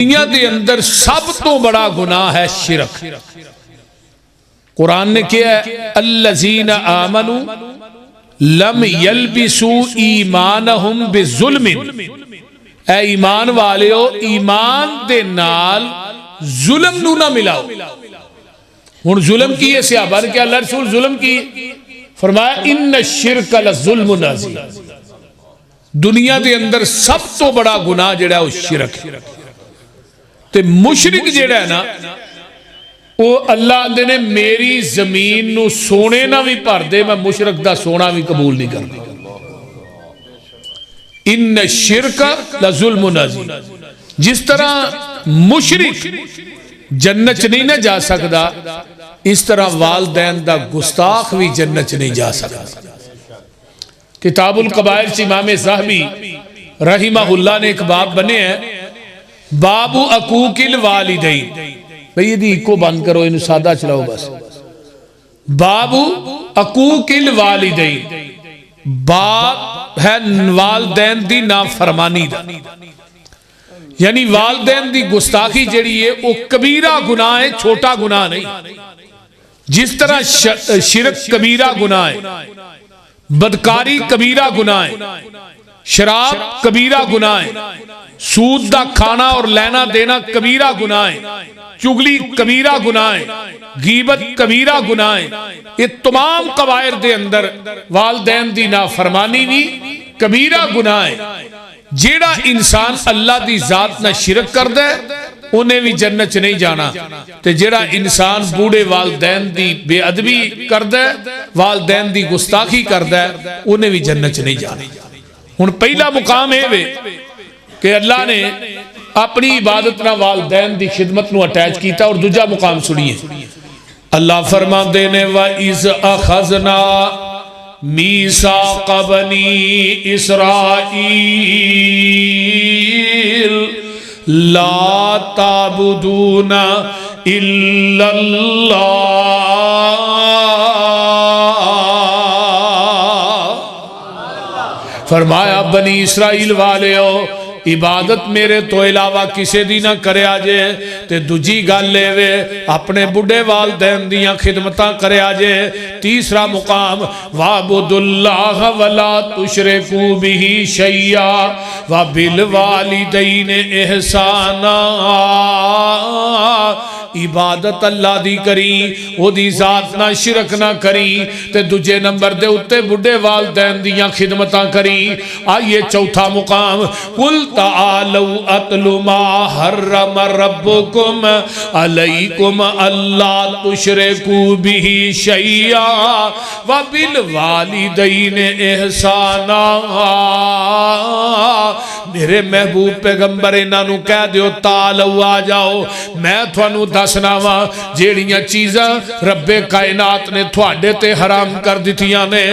دنیا دے اندر سب تو بڑا گناہ ہے شرک۔ قرآن نے کیا ہے الذین آمنوا لم یلبسوا ایمانہم بظلم، اے ایمان والیو ایمان دے نال ظلم نو نہ ملاؤ۔ ہن ظلم کی ہے صحابہ نے کیا اللہ رسول ظلم کی؟ فرمایا ان الشرک لظلم عظیم، دنیا دے اندر سب تو بڑا گناہ جڑا ہے وہ شرک ہے۔ تے مشرک جڑا ہے نا وہ اللہ آندے نے میری زمین نو سونے نہ بھی بھر دے میں مشرک دا سونا بھی قبول نہیں کرنا۔ ان الشرک لظلم عظیم، جس طرح مشرک جنت نہیں نہ جا سکتا اس طرح والدین دا گستاخ بھی جنت نہیں جا سکتا۔ کتاب القبائر سے امام زاہبی رحمہ اللہ نے ایک باب بنے ہیں باب عقوق الوالدین، بھئی یہ دی کو بند کرو انہوں سادہ چلاؤ بس۔ باب عقوق الوالدین، باب ہے والدین دی نافرمانی دا، یعنی والدین دی گستاخی جڑی ہے وہ کبیرہ گناہ ہے، چھوٹا گناہ نہیں۔ جس طرح شرک کبیرہ گناہ ہے، بدکاری کبیرہ گناہ ہے، شراب کبیرہ گناہ ہے، سود دا کھانا اور لینا دینا کبیرہ گناہ ہے، چگلی کبیرہ گناہ ہے، غیبت کبیرہ گناہ ہے۔ یہ تمام قبائر دے اندر والدین دی نافرمانی بھی کبیرہ گناہ ہے۔ جیڑا انسان اللہ دی ذات نہ شرک کر دے انہیں بھی جنت نہیں جانا، تے جیڑا انسان بوڑے والدین دی بے ادبی کر دے، والدین دی گستاخی کر دے، انہیں بھی جنت نہیں جانا۔ ہن پہلا مقام ہے وے کہ اللہ نے اپنی عبادت نہ والدین دی خدمت نو اٹیچ کیتا، اور دوجا مقام سنیے اللہ فرما دینے وَإِذْ أَخَذْنَا مِيثَاقَ بَنِي إِسْرَائِيلَ لَا تَعْبُدُونَ إِلَّا اللَّهَ فرمایا بنی اسرائیل والیو عبادت میرے تو علاوہ کسے دی نہ کرے آجے، تے دوجی گل لے وے اپنے بڑھے والدین دیاں خدمتاں کرے آجے۔ تیسرا مقام وَعْبُدُ اللَّهَ وَلَا تُشْرِكُوا بِهِ شَيْئًا وَبِالْوَالِدَيْنِ إِحْسَانًا، عبادت اللہ دی کری، وہ دی ذات نہ شرک نہ کری، تے دوجے نمبر دے اتے بڑھے والدین دیاں خدمتاں کری۔ آئیے چوتھا مقام قُلْ تَعَالَوْا أَتْلُ مَا حَرَّمَ رَبُّكُمْ عَلَيْكُمْ أَلَّا تُشْرِكُوا بِهِ شَيْئًا وَبِالْوَالِدَيْنِ إِحْسَانًا۔ میرے محبوب پیغمبر انہاں نو کہہ دیو تعالو آ جاؤ، میں تھانو دسنا وا جیڑیاں چیزاں رب کائنات نے تھوڑے تے حرام کر دیتیاں نے،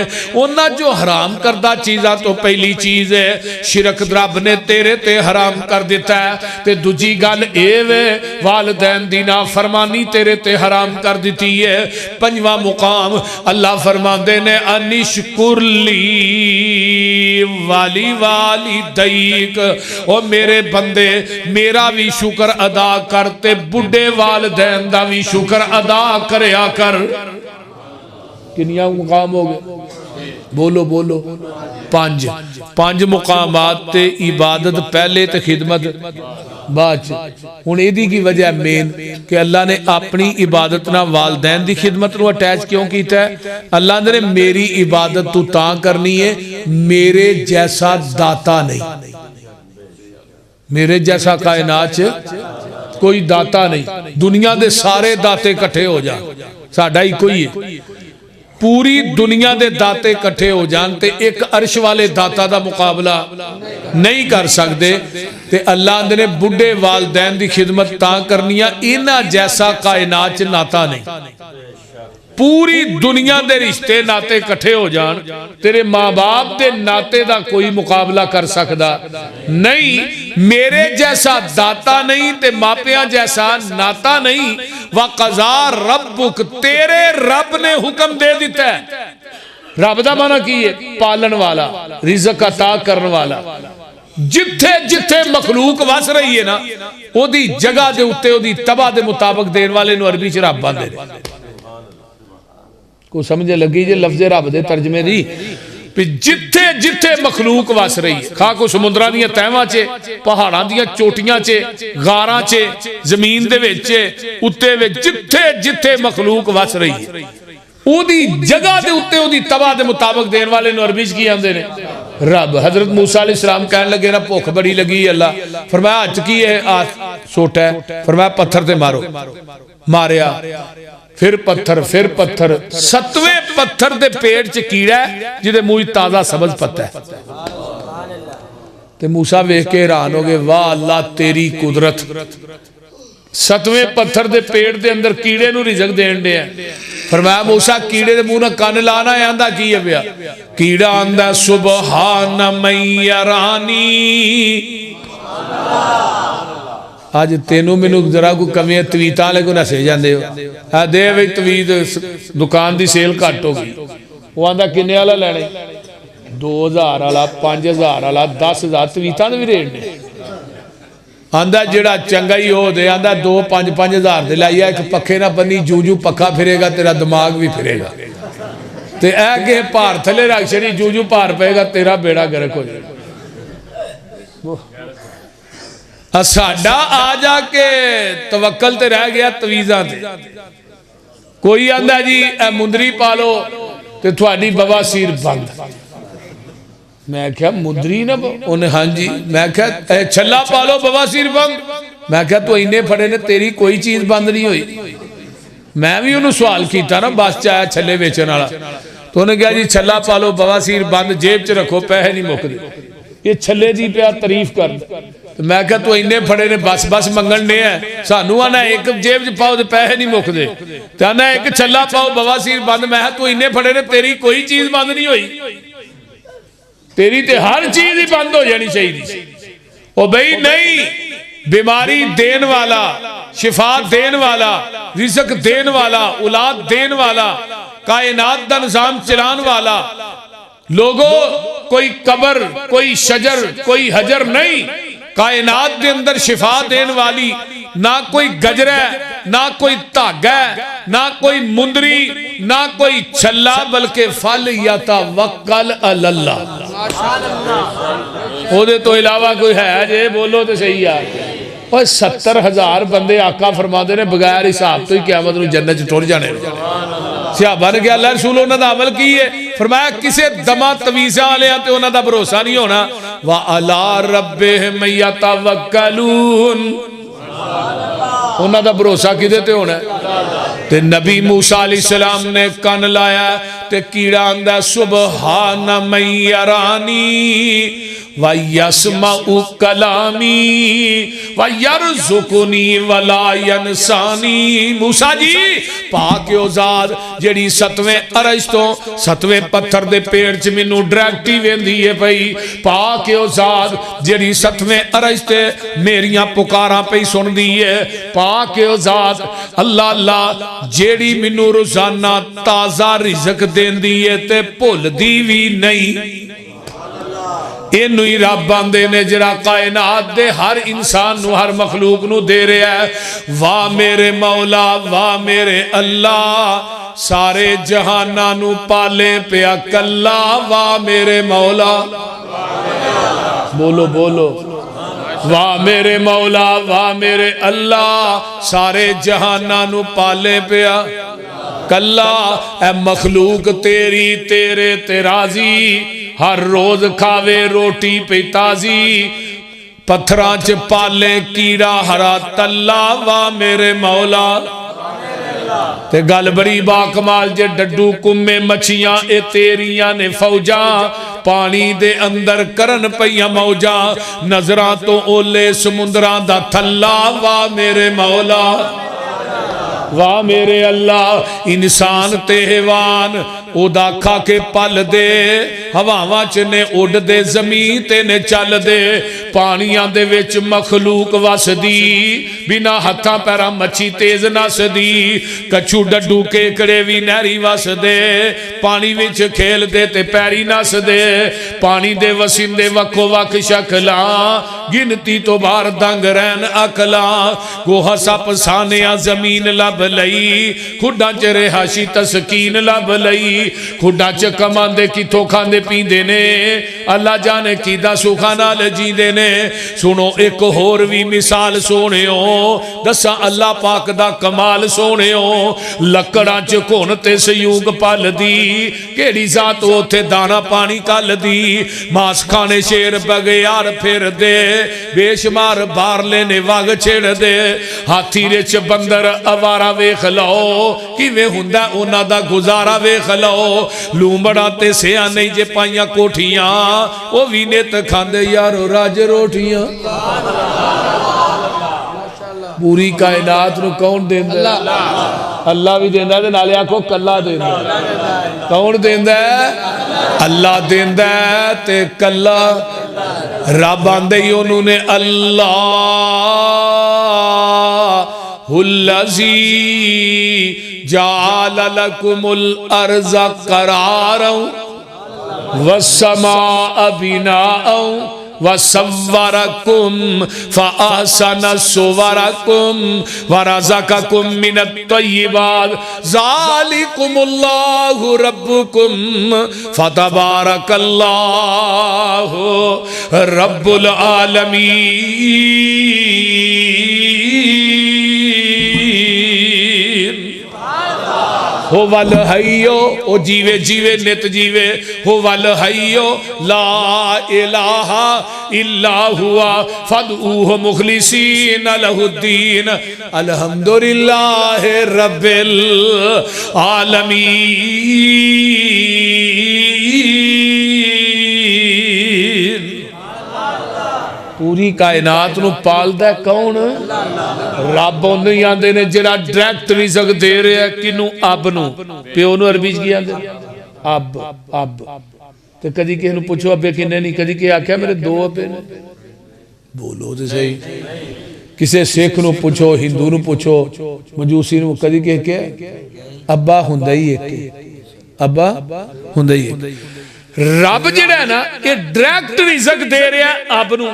انہاں جو حرام کردہ چیزاں تو پہلی چیز ہے شرک رب نے تیرے تے حرام کر دیتا ہے، تے دوجی گل اے وے والدین دی نافرمانی تیرے تے حرام کر دیتی ہے۔ پنجواں مقام اللہ فرماندے نے انشکر لی والی والدیک، او میرے بندے میرا بھی شکر ادا کرتے بڑھے والدین دا بھی شکر ادا کریا کر۔ کنیا مقام ہو گئے؟ بولو بولو پانچ مقامات تے عبادت پہلے تے خدمت بعد۔ ہن ایدی کی وجہ مین کہ اللہ نے اپنی عبادت نہ والدین دی خدمت نو اٹیچ کیوں کیتا ہے؟ اللہ نے میری عبادت تو تاں کرنی ہے میرے جیسا داتا نہیں، میرے جیسا کائنات کوئی داتا نہیں، دنیا دے سارے داتے کٹھے ہو جان ساڑھا ہی کوئی ہے، پوری دنیا دے داتے کٹھے ہو جانتے ایک عرش والے داتا دا مقابلہ نہیں کر سکتے، تے اللہ نے بڑھے والدین دی خدمت تاں کرنیا انہاں جیسا کائنات ناتا نہیں۔ پوری دنیا دے رشتے ناتے کٹھے ہو جان تیرے ماں باپ دے ناتے دا کوئی مقابلہ کر سکتا نہیں، میرے جیسا داتا نہیں تے ماپیاں جیسا ناتا نہیں۔ وَقَضَىٰ رَبُّكَ، تیرے رب نے حکم دے دیتا ہے۔ رب دا معنی کی ہے پالن والا، رزق عطا کرن والا۔ جتھے جتھے مخلوق وس رہی ہے نا او دی جگہ دے اتے او دی تباہ دے مطابق دین والے نو عربی چ رب باندے کو سمجھے لگی جے لفظ رب دے ترجمے دی جتھے جتھے مخلوق وس رہی ہے خواہ کو سمندراں دیاں تہواں چے پہاڑاں دیاں چوٹیاں چے غاراں چے زمین دے وچ اتے وچ جتھے جتھے مخلوق وس رہی ہے او دی جگہ دے اتے او دی تباہ دے مطابق دین والے نو عربی کی آندے نے رب حضرت موسیٰ علیہ السلام کہنے لگے نا بھوک بڑی لگی اللہ فرمایا ہاتھ کی ہے سوٹا ہے فرمایا پتھر تے مارو ماریا پھر پتھر 7ویں پتھر دے پیٹ چ کیڑا ہے جدے منہ تازہ سبز پتہ ہے تے موسیٰ ویکھ کے حیران ہو گئے واہ اللہ تیری قدرت 7ویں پتھر دے پیٹ دے اندر کیڑے نو رزق دین دے ہیں فرمایا موسیٰ کیڑے دے منہ نہ کان لانا ہے آندہ کی ہے بیا کیڑا آندہ سبحان من یرانی آج تینوں منو ذرا کو کمی تویتاں لے کو نہ سے جاندے ہو دے وی تویت دکان دی سیل کٹ ہو گئی وہ آندہ کنے والا لینے 2000 والا 5000 والا 10000 تویتاں دے بھی ریٹ نے آندہ جڑا چنگا ہی ہو دے آندہ 2-5 ہزار دے لائیا ایک پکھے نہ بنی جو پکھا پھرے گا تیرا دماغ بھی پھرے گا تے اے کہ پار تھلے رکھ شری جو پار پہے گا تیرا بیڑا گرک ہو جائے ساڈا آ جا کے توکل تے رہ گیا تویزاں تے کوئی آندہ جی اے مندری پالو تے تھوڑی بواسیر بند میں کہا مندری نہ انہیں ہاں جی میں کہا چھلا پالو بواسیر بند میں کہا تو انہیں پڑھے نے تیری کوئی چیز بند نہیں ہوئی میں بھی انہوں سوال کیتا نا بس چاہیا چھلے بیچن والا تو انہیں کہا جی چھلا پالو بواسیر بند جیب چ رکھو پیسے نہیں مک دے یہ چھلے دی پہ تعریف کر میں کہا تو انہیں پڑھے نے بس منگن نے ہیں سانو آنا ایک جیب چ پاؤ دے پیسے نہیں مک دے تو آنا ایک چھلا پاؤ بواسیر بند میں تو انہیں پڑھے نے تیری کوئی چیز بند نہیں ہوئی تیری تے ہر چیز ہی بند ہو جانی چاہیے او بھئی نہیں بیماری دین والا شفا دین والا رزق دین والا اولاد دین والا کائنات دا نظام چلان والا لوگوں کوئی قبر کوئی شجر کوئی حجر نہیں کائنات دے اندر شفا دین والی نہ کوئی گجر ہے نہ کوئی دھاگا ہے نہ کوئی مندری نہ کوئی چھلا بلکہ فل یتوکل علی اللہ وہ دے تو علاوہ کوئی ہے جے بولو تو صحیح ہے اور 70,000 بندے آقا فرما دے نے بغیر حساب تو ہی قیامت نو جنت چ ٹر جانے صحابہ نے کہا اللہ رسول انہاں دا عمل کی ہے فرمایا کسے دما تویزاں والےاں تے انہاں دا بھروسہ نہیں ہونا وَعَلَىٰ رَبِّهِمْ يَتَوَكَّلُونَ انہاں دا بھروسہ کدے تے ہونا ہے تے نبی موسیٰ علیہ السلام نے کن لایا تے کیڑا آندا سبحان من یرانی وَيَسْمَعُ كَلَامِي وَيَرْزُقُنِي وَلَا يَنْسَانِي موسیٰ جی پاک او ذات جڑی 7ویں عرش تو 7ویں پتھر دے پیڑ چ مینوں ڈائریکٹی ویندی ہے پئی پاک او ذات جڑی 7ویں عرش تے میریاں پکاراں پئی سندی ہے پاک او ذات اللہ اللہ جیڑی مینوں روزانہ تازہ رزق دیندی ہے تے بھلدی وی نہیں اینو ہی رب باندے نے جڑا کائنات دے ہر انسان نو ہر مخلوق نو دے رہا ہے واہ میرے مولا واہ میرے اللہ سارے جہاناں نو پالے پیا کلا واہ میرے مولا بولو بولو واہ میرے مولا واہ میرے اللہ سارے جہاناں نو پالے پیا کلا اے مخلوق تیری تیرے تیرازی ہر روز کھاوے روٹی پہ تازی پتھران چ پالے کیڑا ہرا تلا وا میرے مولا تے گل بڑی باکمال جے ڈڈو کمے مچھیاں اے تیریاں نے فوجاں پانی دے اندر کرن پئیاں موجاں نظراں تو اولے سمندراں دا تھلا وا میرے مولا واہ میرے اللہ انسان تے حیوان ओदा खा के पल दे हवावां च ने उड़ दे ज़मीन ते ने चल दे पानियां दे विच मखलूक वसदी बिना हत्थां पैरां मच्छी तेज नसदी कछू डड्डू केकड़े भी नहरी वसदे पानी विच खेल दे ते पैरी नसदे पानी दे वसिंदे वक्को वक शक्लां गिनती तो बाहर दंग रहन अकलां गोहा सप सानिया जमीन लब लई खुड्डां च रिहाशी तस्कीन लब लई खुड्डां च कमांदे किथों खांदे पींदे ने अल्लाह जाने कीदा सुखा नाल जींदे ने सुनो एक होर भी मिसाल सोहणियो दसा अल्लाह पाक दा कमाल सोहणियो लकड़ां च घुन ते सयूग पलदी केड़ी जात उत्थे दाना पानी कलदी मास खाने शेर बगैर फिरदे बेशुमार बारले ने वग छेड़दे हाथी रिच बंदर अवारा वेख लो किवें हुंदा उन्हां दा गुजारा वेख लो लूंबड़ा ते सियाने जे पाइयां कोठियां ओ भी नित खांदे यारो राज रोटियां पूरी कायनात नूं कौन देंदा अल्लाह भी देंदा ते नाले आखो कल्ला देंदा कौन देंदा अल्लाह देंदा ते कल्ला रब आंदे ही उन्होंने अल्लाह हुल्लज़ी जाल लकुमुल अर्ज़ करारं वस्समाअ बिनाअं वसव्वरकुम फअहसन सुवरकुम वरज़क़कुम मिनत तय्यिबात ज़ालिकुमुल्लाहु रब्बुकुम फतबारकल्लाहु रब्बुल आलमीन हो वल हयो ओ जीवे जीवे नित जीवे हो वल हयो ला इलाहा इल्ला हुआ फदऊहु मुखलिसीन लहुद्दीन अल्हम्दुलिल्लाहि रब्बिल आलमीन पूरी कायनात नूं पालदा कौन रब ओनू ही आंदे ने जिहड़ा डायरैक्ट रिज़्क दे रहा है किनू अब नूं प्यो नूं अरबी च की आंदे अब अब ते कदी किसे नूं पुछो अब्बे किन्ने नहीं कदी किसे आख्या मेरे दो अब्बे ने बोलो तो सही किसे सिख नूं पुछो हिंदू नूं पुछो मजूसी नूं कदी किसे कहा अब्बा हुंदा ही एक अब्बा हुंदा ही एक रब जिहड़ा है ना ये डायरैक्ट रिज़्क दे रहा है अब नूं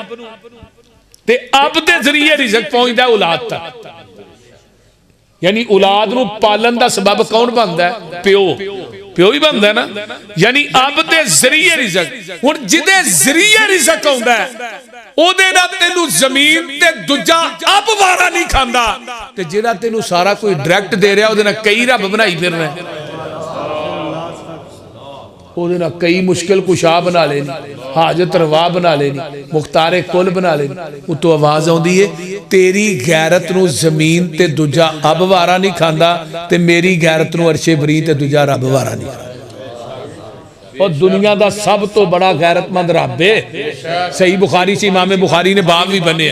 ते अब दे जरिए रिज़्क पहुंचदा औलाद तक यानी औलाद नूं पालन दा सबब कौन बनदा है प्यो प्यो ही बनदा है ना यानी अब दे जरिए रिज़्क हुण जिहदे जरिए रिज़्क आउंदा है ओदे नाल तैनूं ज़मीन ते दूजा अब वारा नहीं खांदा ते जिहड़ा तैनूं सारा कोई डायरैक्ट दे रहा ओदे नाल कई रब बनाई फिर रहा है ਉਹਦੇ ਨਾਲ कई मुश्किल कुशा बना लेनी हाजत रवा बना लेनी मुख्तारे कुल बना लेनी उतों आवाज आउंदी है तेरी गैरत नूं जमीन ते दूजा अब वारा नहीं खांदा ते मेरी गैरत नूं अरशे बरी ते दूजा रब वारा नहीं और दुनिया दा सब तो बड़ा गैरतमंद रब है सही बुखारी से इमाम बुखारी ने बाब भी बने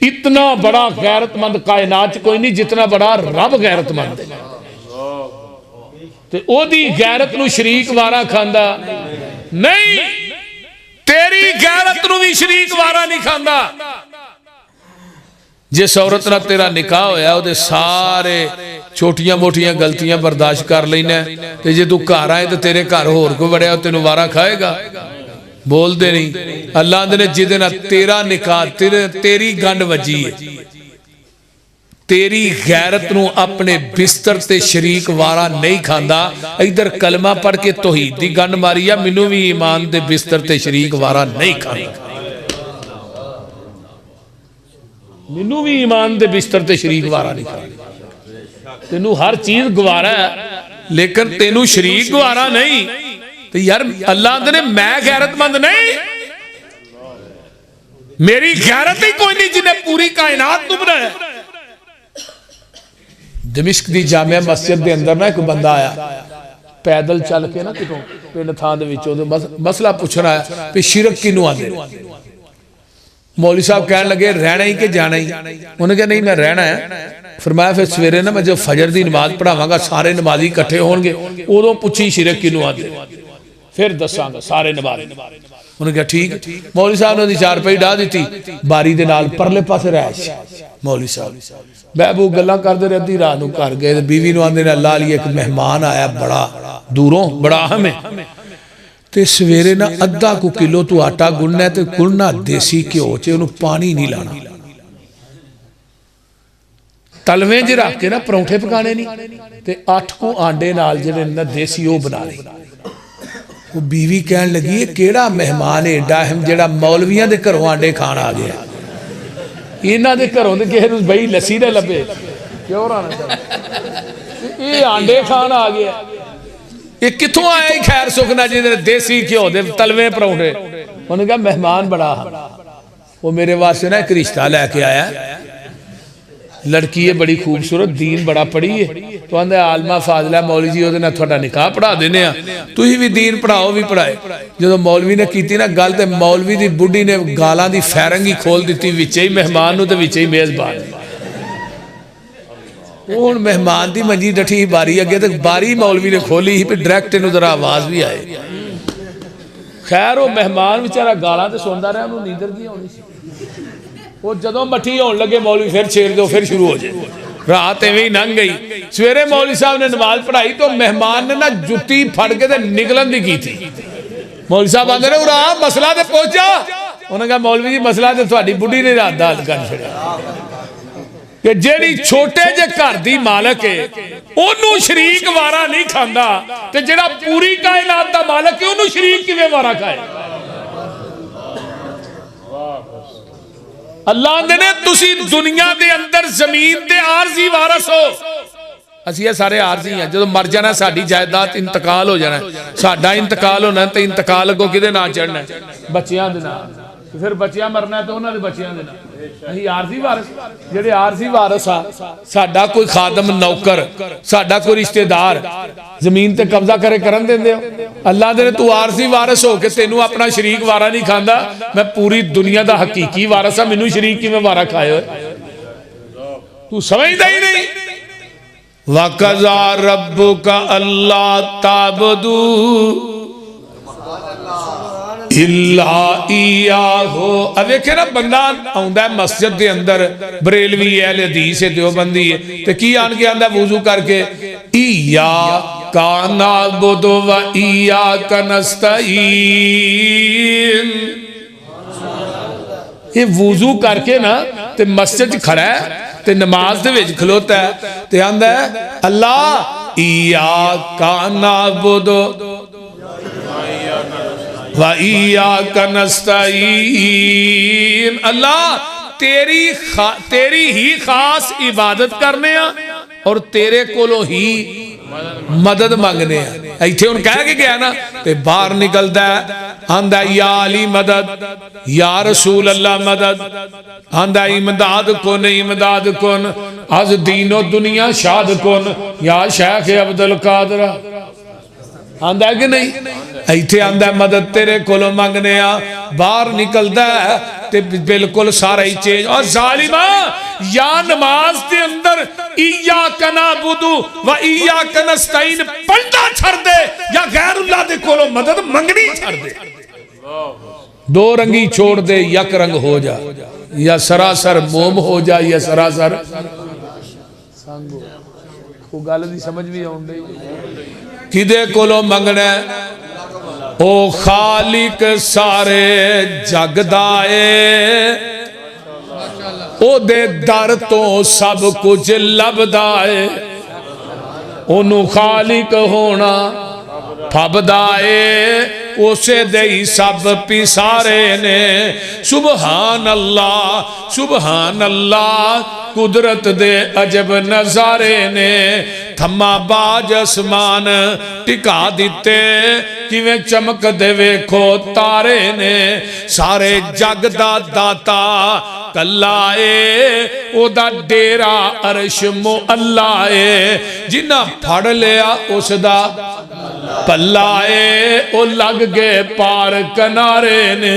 इतना बड़ा गैरतमंद कायनात कोई नहीं जितना बड़ा रब गैरतमंद है ते ओदी गैरत नूं शरीक वारा खांदा नहीं तेरी गैरत नूं भी शरीक वारा नहीं खांदा जिस औरत नाल तेरा निकाह होया ओदे सारे छोटियां मोटियां गलतियां बर्दाश्त कर लैना ते जे तू घर आए तो तेरे घर होर कोई वड़िया तेनू वारा खाएगा बोलते नहीं अल्लाह ने जिहदे नाल तेरा निकाह तेरी गंढ वजी है तेरी गैरत नूं अपने बिस्तर ते शरीक वारा नहीं खांदा इधर कलमा पढ़ के तौहीद दी गंढ मारी आ मैनू भी ईमान दे बिस्तर ते शरीक वारा नहीं खांदा मैनू भी ईमान दे बिस्तर ते शरीक वारा नहीं खांदा तेनू हर चीज गवारा है लेकिन तेनू शरीक गवारा नहीं तो यार अल्लाह ने मैं गैरतमंद नहीं मेरी गैरत ही कोई नहीं जिन्हें पूरी कायनात नूं बनाया दमिश्क दी जामिया मस्जिद के अंदर ना एक बंदा आया पैदल चल के ना कितों पिंड थां दे विचों मसला पूछना है कि शिरक किनू आंदे मौलवी साहब कह लगे रहना ही कि जाना ही? उन्हें कहा नहीं मैं रहना है। फरमाया फिर सवेरे ना मैं जो फजर की नमाज पढ़ावांगा सारे नमाजी इकट्ठे होंगे, उदों पुछी शिरक किनू आते, फिर दसांगा सारे नमाज। उन्हें कहा ठीक। मौलवी साहब ने उसकी चारपाई डाह दी, बारी दे नाल परले पासे रैश। मौलवी साहब बहबू गल्लां करदे रहे, अद्धी रात नूं घर गए, बीवी नूं आंदे ने ला लिए एक मेहमान आया बड़ा दूरों, बड़ा अहम है, ते सवेरे ना अद्धा को किलो तू आटा गुनना है, ते गुनना देसी घ्यो च, उन्होंने पानी नहीं लाना, तलवे च रख के ना परौंठे पकाने नहीं, ते 8 को आंडे नाल जिहड़े ना देसी वो बना ले। वो बीवी कहन लगी केड़ा मेहमान है एडा अहम जिहड़ा मौलवियां दे घरों आंडे खाण आ गया, इन्हां दे घरों ते किसे नूं बई लस्सी दे लभे क्यों राणा साहब, ये आंडे खाण आ गया, ये कितों आया ही खैर सुखना जी देसी घ्यो दे तलवे परौंठे। उन्होंने कहा मेहमान बड़ा, वो मेरे वास्ते ना एक रिश्ता लैके आया, लड़की है बड़ी खूबसूरत, दीन बड़ा पढ़ी है, तो आंदा आलमा फाजला मौलवी जी ਉਹਦੇ ਨਾਲ ਤੁਹਾਡਾ ਨਿਕਾਹ पढ़ा देने ਆ, ਤੁਸੀਂ भी दीन पढ़ाओ भी पढ़ाए। ਜਦੋਂ मौलवी ने की ना गल, तो मौलवी की बुढ़ी ने गालां की फैरंग ही खोल दी, विच ही मेहमान ते विच ही मेजबान। वो हुण मेहमान की मंजी डठी बारी अगे, तो बारी मौलवी ने खोली भी डायरैक्ट इनू जरा आवाज़ भी आए। खैर वो मेहमान बेचारा गालां ते सुनता रहा, उन्होंने नींदर की आनी सी, वो जदों मठी होने लगे मौलवी फिर छेड़ दो, फिर शुरू हो जाए। रात इवें ही लंघ गई, सवेरे मौलवी साहब ने नमाज पढ़ाई तो मेहमान ने ना जुत्ती फड़ के ते निकलन दी की थी। मौलवी साहब आंदे ने उरा मसला ते पहुंचा, उन्होंने कहा मौलवी जी मसला तो तुहाडी बुढ़ी ने रात दा हल कर छड़िया कि जेड़ी छोटे जे घर दी मालक है ओनू शरीक वारा नहीं खांदा, ते जेड़ा पूरी कायनात दा मालक है ओनू शरीक किवें वारा खाए। अल्लाह ने तुसी दुनिया दे अंदर जमीन दे आरजी वारस हो, असीं सारे आरजी हैं, जो मर जाना साडी जायदाद इंतकाल हो जाना, साडा इंतकाल होना तो इंतकाल अगों किहदे नाम चढ़ना, बच्चियां दे नाम, फिर बच्चियां मरना तो उन्हां दे बच्चियां दे नाम। असीं आरजी वारस, जिहड़े आरजी वारस आ, साडा कोई खादम नौकर, साडा कोई रिश्तेदार जमीन ते कब्जा करे करन देंदे हो? अल्लाह दे तू आरजी वारस हो के तेनू अपना शरीक वारा नहीं खांदा, मैं पूरी दुनिया दा हकीकी वारस आ, मैनू शरीक किवें वारा खाए हो? तू समझदा ही नहीं। वक़ज़ा रब्बुका अल्ला ताबदू इल्ला इय्याहु। अब देखे ना बंदा आउंदा है मस्जिद दे अंदर, बरेलवी है, हदीस है, देवबंदी है, ते की आन के आंदा वुजू करके इय्याका नअबुदु व इय्याका नस्तईन। ये वुजू करके ना ते मस्जिद खड़ा है ते नमाज दे विच खलोता है ते आंदा है अल्लाह इय्याका नअबुदु व इय्याका नस्तईन। अल्लाह तेरी ही खास इबादत करने और तेरे कोलों ही मदद मंगने। इत्थे हुण कह के गया ना, ते बाहर निकलदा आंदा या अली मदद, या रसूल अल्लाह मदद, आंदा इमदाद कुन इमदाद कुन, अज दीनो दुनिया शाद कुन या शेख अब्दुल कादर। आंदा कि नहीं? इत्थे आंदा मदद तेरे कोलों मंगने आ, बाहर निकलदा ते बिल्कुल सारा ही चेंज। और जालिमा या नमाज के अंदर इय्याका नअबुदु व इय्याका नस्तईन पढ़ना छड़ दे, या गैरुल्लाह दे कोलों मदद मंगनी छड़ दे। दो रंगी छोड़ दे, यक रंग हो जा, या सरासर मोम हो जा, या सरासर संग हो। को गल दी समझ भी आउंदी किदे कोलों मंगना? ओ खालिक सारे जग दा ए, ओदे दर तो सब कुछ लभदा है, ओनू खालिक होना फबदा है, उसे दे ही सब पिसारे ने। सुबहान अल्लाह कुदरत दे अजब नजारे ने, थम्मा बाज आसमान टिका दिते, किवें चमक दे वेखो तारे ने। सारे जग दा दाता कल्ला ए, ओदा डेरा अरश मुअल्ला ए, जिन्ना फड़ लिया उसदा पल्ला ए, ओ लग गए पार कनारे ने।